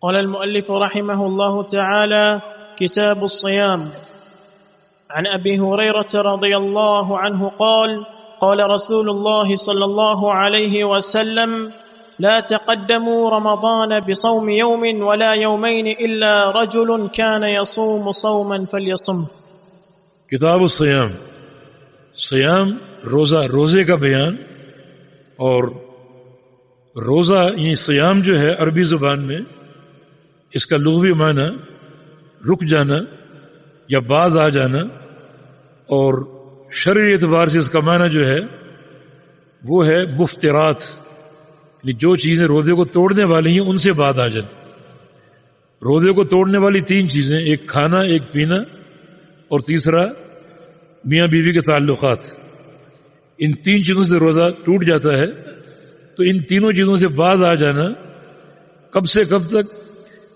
قال المؤلف رحمه الله تعالى: كتاب الصيام. عن أبي هريرة رضي الله عنه قال: قال رسول الله صلى الله عليه وسلم: لا تقدموا رمضان بصوم يوم ولا يومين إلا رجل كان يصوم صوما فليصم. کتاب الصیام، صیام روزے کا بیان، اور روزہ یعنی صیام جو ہے عربی زبان میں اس کا لغوی معنی رک جانا یا باز آ جانا، اور شرعی اعتبار سے اس کا معنی جو ہے وہ ہے مفترات، یعنی جو چیزیں روزے کو توڑنے والی ہیں ان سے بعد آ جانا۔ روزے کو توڑنے والی تین چیزیں، ایک کھانا، ایک پینا، اور تیسرا میاں بیوی کے تعلقات۔ ان تین چیزوں سے روزہ ٹوٹ جاتا ہے، تو ان تینوں چیزوں سے بعد آ جانا کب سے کب تک،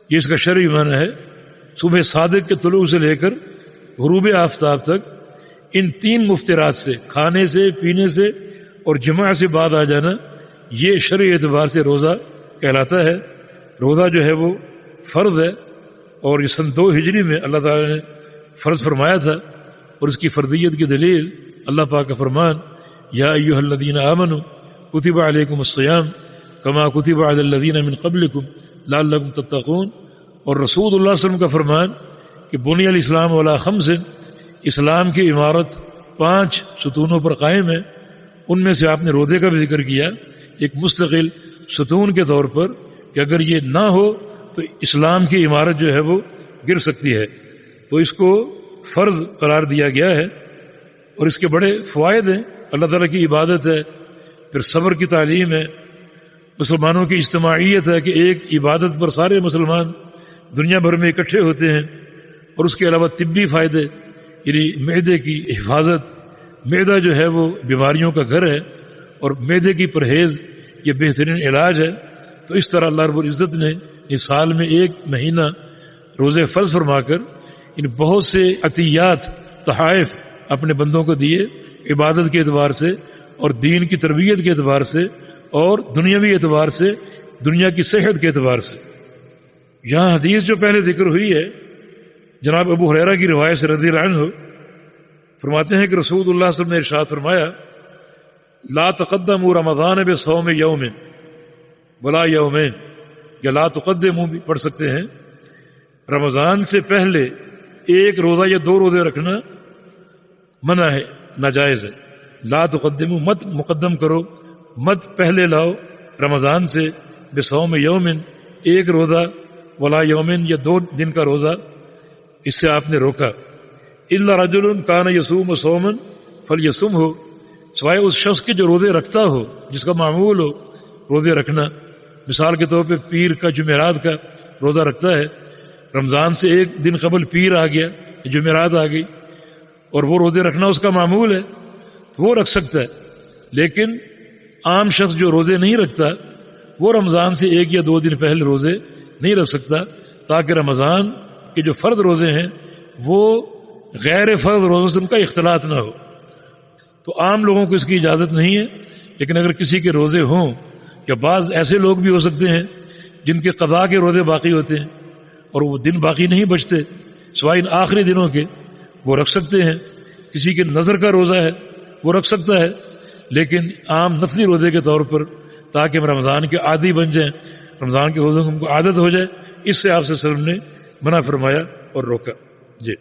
یہ اس کا شرعی معنی ہے۔ صبح صادق کے طلوع سے لے کر غروب آفتاب تک ان تین مفترات سے، کھانے سے، پینے سے اور جماع سے بعد آ جانا، یہ شرعی اعتبار سے روزہ کہلاتا ہے۔ روزہ جو ہے وہ فرض ہے، اور یہ سن 2 ہجری میں اللہ تعالی نے فرض فرمایا تھا، اور اس کی فرضیت کی دلیل اللہ پاک کا فرمان: یا ایھا الذین آمنوا کتب علیکم الصیام کما کتب علی الذین من قبلکم لعلکم تتقون، اور رسول اللہ صلی اللہ علیہ وسلم کا فرمان کہ بنی الاسلام علی 5، اسلام کی عمارت 5 ستونوں پر قائم ہے۔ ان میں سے آپ نے روزے کا بھی ذکر کیا ایک مستقل ستون کے طور پر، کہ اگر یہ نہ ہو تو اسلام کی عمارت جو ہے وہ گر سکتی ہے، تو اس کو فرض قرار دیا گیا ہے۔ اور اس کے بڑے فوائد ہیں، اللہ تعالیٰ کی عبادت ہے، پھر صبر کی تعلیم ہے، مسلمانوں کی اجتماعیت ہے کہ ایک عبادت پر سارے مسلمان دنیا بھر میں اکٹھے ہوتے ہیں، اور اس کے علاوہ طبی فائدے، یعنی معدے کی حفاظت۔ معدہ جو ہے وہ بیماریوں کا گھر ہے، اور معدے کی پرہیز یہ بہترین علاج ہے۔ تو اس طرح اللہ رب العزت نے اس سال میں 1 مہینہ روزے فرض فرما کر ان بہت سے عطیات، تحائف اپنے بندوں کو دیے، عبادت کے اعتبار سے اور دین کی تربیت کے اعتبار سے اور دنیاوی اعتبار سے، دنیا کی صحت کے اعتبار سے۔ یہاں حدیث جو پہلے ذکر ہوئی ہے جناب ابو ہریرہ کی روایت سے رضی اللہ عنہ، فرماتے ہیں کہ رسول اللہ صلی اللہ علیہ وسلم نے ارشاد فرمایا: لا تقدموا رمضان بصوم یوم ولا یومین، یا لا تقدموا بھی پڑھ سکتے ہیں، رمضان سے پہلے 1 روزہ یا 2 روزے رکھنا منع ہے، ناجائز ہے۔ لا تقدموا، مت مقدم کرو، مت پہلے لاؤ رمضان سے، بصوم یومن، 1 روزہ، ولا یومن، یا 2 دن کا روزہ، اس سے آپ نے روکا۔ الا رجل کان یصوم صوما فلیصمہ، سوائے اس شخص کے جو روزے رکھتا ہو، جس کا معمول ہو روزے رکھنا۔ مثال کے طور پہ پیر کا جمعرات کا روزہ رکھتا ہے، رمضان سے 1 دن قبل پیر آ گیا، جمعرات آ گئی، اور وہ روزے رکھنا اس کا معمول ہے، تو وہ رکھ سکتا ہے۔ لیکن عام شخص جو روزے نہیں رکھتا، وہ رمضان سے 1 یا 2 دن پہلے روزے نہیں رکھ سکتا، تاکہ رمضان کے جو فرض روزے ہیں وہ غیر فرض روزوں سے ان کا اختلاط نہ ہو۔ تو عام لوگوں کو اس کی اجازت نہیں ہے، لیکن اگر کسی کے روزے ہوں، یا بعض ایسے لوگ بھی ہو سکتے ہیں جن کے قضاء کے روزے باقی ہوتے ہیں اور وہ دن باقی نہیں بچتے سوائے ان آخری دنوں کے، وہ رکھ سکتے ہیں۔ کسی کے نظر کا روزہ ہے وہ رکھ سکتا ہے، لیکن عام نفلی روزے کے طور پر، تاکہ ہم رمضان کے عادی بن جائیں، رمضان کے روزوں کو عادت ہو جائے، اس سے آپ صلی اللہ علیہ وسلم نے منع فرمایا اور روکا۔ جی۔